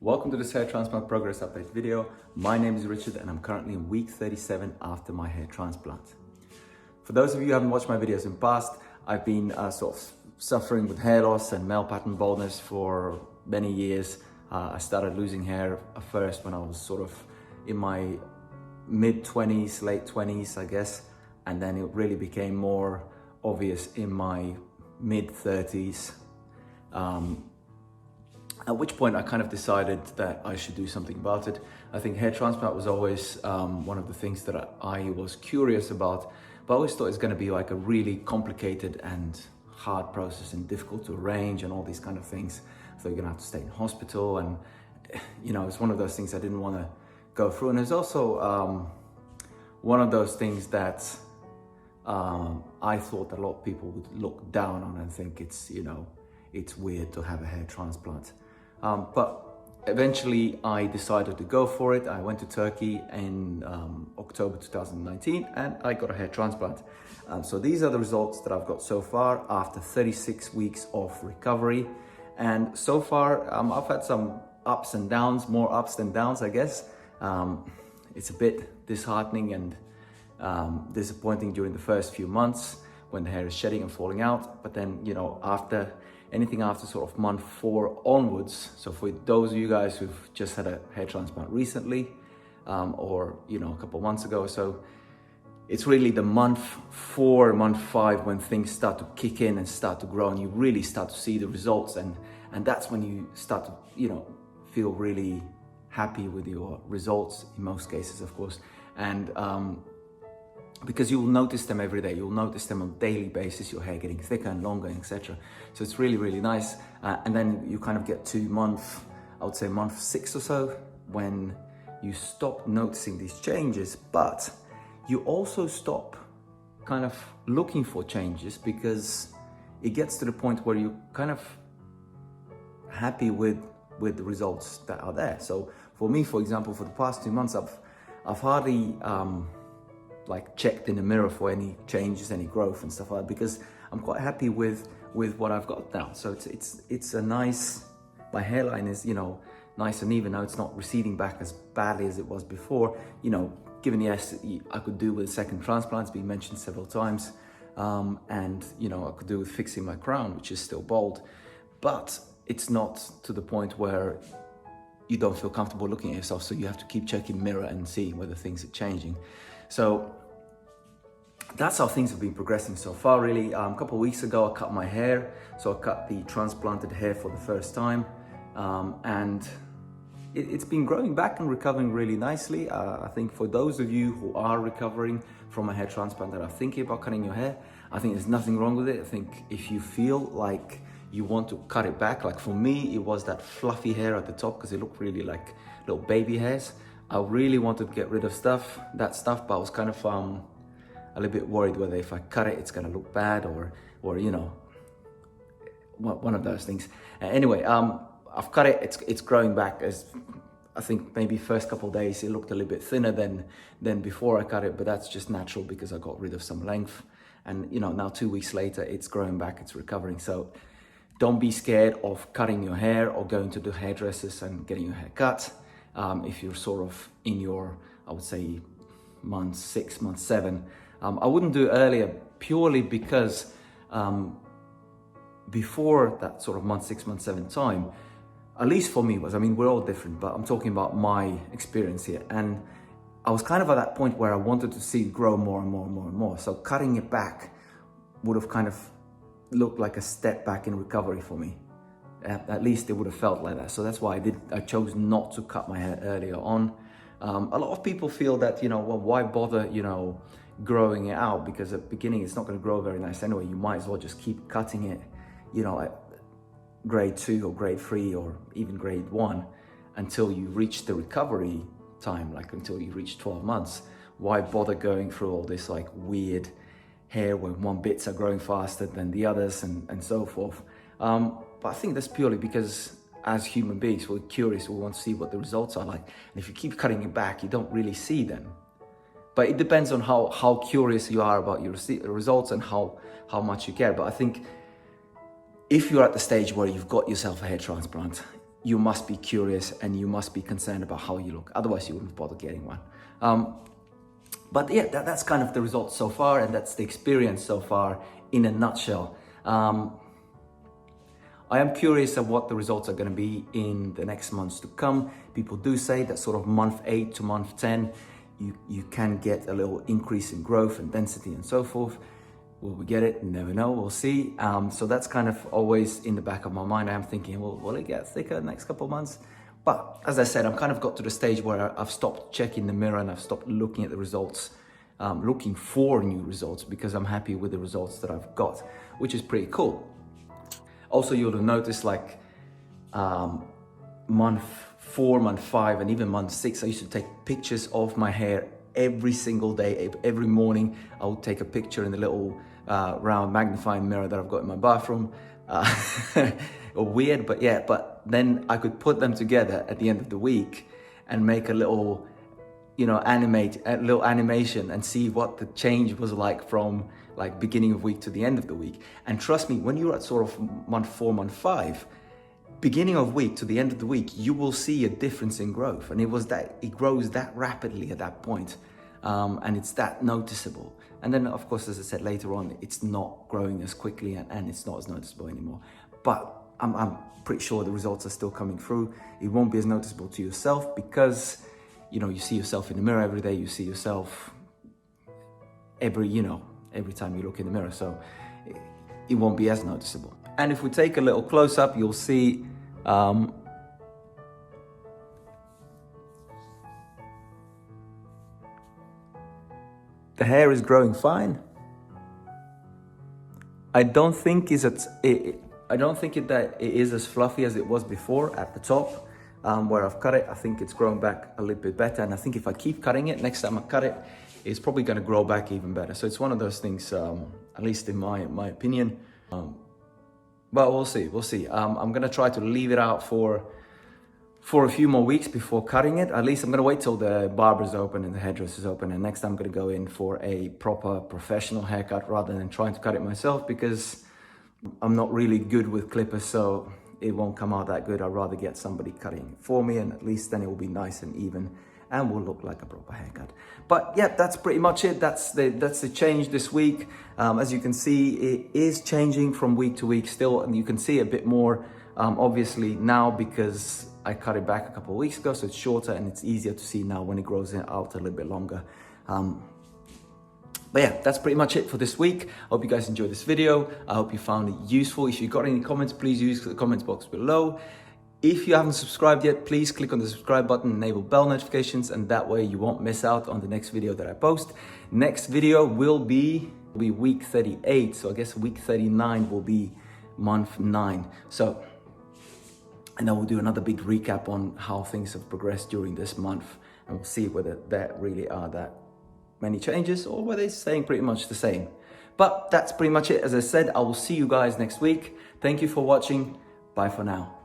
Welcome to this hair transplant progress update video. My name is Richard and I'm currently in week 37 after my hair transplant. For those of you who haven't watched my videos in the past, I've been sort of suffering with hair loss and male pattern baldness for many years. I started losing hair first when I was sort of in my mid-20s, late 20s, I guess. And then it really became more obvious in my mid-30s. At which point I kind of decided that I should do something about it. I think hair transplant was always one of the things that I was curious about, but I always thought it's going to be like a really complicated and hard process and difficult to arrange and all these kind of things. So you're going to have to stay in hospital, and you know, it's one of those things I didn't want to go through. And it's also one of those things that I thought a lot of people would look down on and think it's, you know, it's weird to have a hair transplant. But eventually I decided to go for it. I went to Turkey in October 2019 and I got a hair transplant. So these are the results that I've got so far after 36 weeks of recovery. And so far I've had some ups and downs, more ups than downs, I guess. It's a bit disheartening and disappointing during the first few months when the hair is shedding and falling out. But then, you know, anything after sort of month 4 onwards. So for those of you guys who've just had a hair transplant recently, or, you know, a couple of months ago or so, it's really the month 4, month 5 when things start to kick in and start to grow and you really start to see the results. And that's when you start to, you know, feel really happy with your results in most cases, of course. And because you'll notice them every day, you'll notice them on a daily basis, your hair getting thicker and longer, etc. So it's really, really nice. And then you kind of get to I would say month 6 or so, when you stop noticing these changes, but you also stop kind of looking for changes because it gets to the point where you're kind of happy with the results that are there. So for me, for example, for the past 2 months, I've hardly like checked in the mirror for any changes, any growth and stuff like that, because I'm quite happy with what I've got now. So it's a nice, my hairline is, you know, nice and even now. It's not receding back as badly as it was before, you know, given yes, I could do with a second transplant. It's been mentioned several times. And, you know, I could do with fixing my crown, which is still bald, but it's not to the point where you don't feel comfortable looking at yourself. So you have to keep checking the mirror and see whether things are changing. So that's how things have been progressing so far, really. A couple of weeks ago, I cut my hair. So I cut the transplanted hair for the first time. And it's been growing back and recovering really nicely. I think for those of you who are recovering from a hair transplant that are thinking about cutting your hair, I think there's nothing wrong with it. I think if you feel like you want to cut it back, like for me, it was that fluffy hair at the top because it looked really like little baby hairs. I really wanted to get rid of that stuff, but I was kind of a little bit worried whether if I cut it, it's gonna look bad or you know, one of those things. Anyway, I've cut it. It's growing back. As I think maybe first couple of days it looked a little bit thinner than before I cut it, but that's just natural because I got rid of some length. And you know, now 2 weeks later, it's growing back. It's recovering. So don't be scared of cutting your hair or going to the hairdressers and getting your hair cut. If you're sort of in your, I would say, month 6, month 7. I wouldn't do it earlier purely because before that sort of month 6, month 7 time, at least for me was, I mean, we're all different, but I'm talking about my experience here. And I was kind of at that point where I wanted to see it grow more and more and more and more. So cutting it back would have kind of looked like a step back in recovery for me. At least it would have felt like that. So that's why I chose not to cut my hair earlier on. A lot of people feel that, you know, well, why bother, you know, growing it out? Because at the beginning, it's not going to grow very nice anyway. You might as well just keep cutting it, you know, at grade 2 or grade 3 or even grade 1 until you reach the recovery time, like until you reach 12 months. Why bother going through all this like weird hair when one bits are growing faster than the others and so forth? But I think that's purely because as human beings, we're curious, we want to see what the results are like. And if you keep cutting it back, you don't really see them. But it depends on how curious you are about your results and how much you care. But I think if you're at the stage where you've got yourself a hair transplant, you must be curious and you must be concerned about how you look. Otherwise, you wouldn't bother getting one. But yeah, that's kind of the results so far, and that's the experience so far in a nutshell. I am curious of what the results are going to be in the next months to come. People do say that sort of month 8 to month 10, you can get a little increase in growth and density and so forth. Will we get it? Never know, we'll see. So that's kind of always in the back of my mind. I am thinking, well, will it get thicker the next couple of months? But as I said, I've kind of got to the stage where I've stopped checking the mirror and I've stopped looking at the results, looking for new results, because I'm happy with the results that I've got, which is pretty cool. Also, you'll have noticed, like month 4, month 5, and even month 6, I used to take pictures of my hair every single day. Every morning, I would take a picture in the little round magnifying mirror that I've got in my bathroom. Weird, but yeah, but then I could put them together at the end of the week and make a little, animate a little animation and see what the change was like from like beginning of week to the end of the week. And trust me, when you're at sort of month 4, month 5, beginning of week to the end of the week, you will see a difference in growth. And it grows that rapidly at that point. And it's that noticeable. And then of course, as I said later on, it's not growing as quickly and it's not as noticeable anymore. But I'm pretty sure the results are still coming through. It won't be as noticeable to yourself because, you see yourself in the mirror every day. You see yourself every time you look in the mirror. So it won't be as noticeable. And if we take a little close up, you'll see the hair is growing fine. I don't think that it is as fluffy as it was before at the top, where I've cut it. I think it's grown back a little bit better. And I think if I keep cutting it, next time I cut it, it's probably going to grow back even better. So it's one of those things, at least in my opinion. But we'll see. I'm going to try to leave it out for a few more weeks before cutting it. At least I'm going to wait till the barber's open and the hairdresser's open. And next time I'm going to go in for a proper professional haircut rather than trying to cut it myself, because I'm not really good with clippers, so it won't come out that good. I'd rather get somebody cutting it for me, and at least then it will be nice and even and will look like a proper haircut. But yeah, that's pretty much it. That's the change this week. As you can see, it is changing from week to week still, and you can see a bit more obviously now because I cut it back a couple of weeks ago, so it's shorter and it's easier to see now when it grows out a little bit longer. But yeah, that's pretty much it for this week. I hope you guys enjoyed this video. I hope you found it useful. If you got any comments, please use the comments box below. If you haven't subscribed yet, please click on the subscribe button, enable bell notifications, and that way you won't miss out on the next video that I post. Next video will be week 38. So I guess week 39 will be month 9. So, and then we'll do another big recap on how things have progressed during this month. And we'll see whether there really are that many changes or whether it's staying pretty much the same. But that's pretty much it. As I said, I will see you guys next week. Thank you for watching. Bye for now.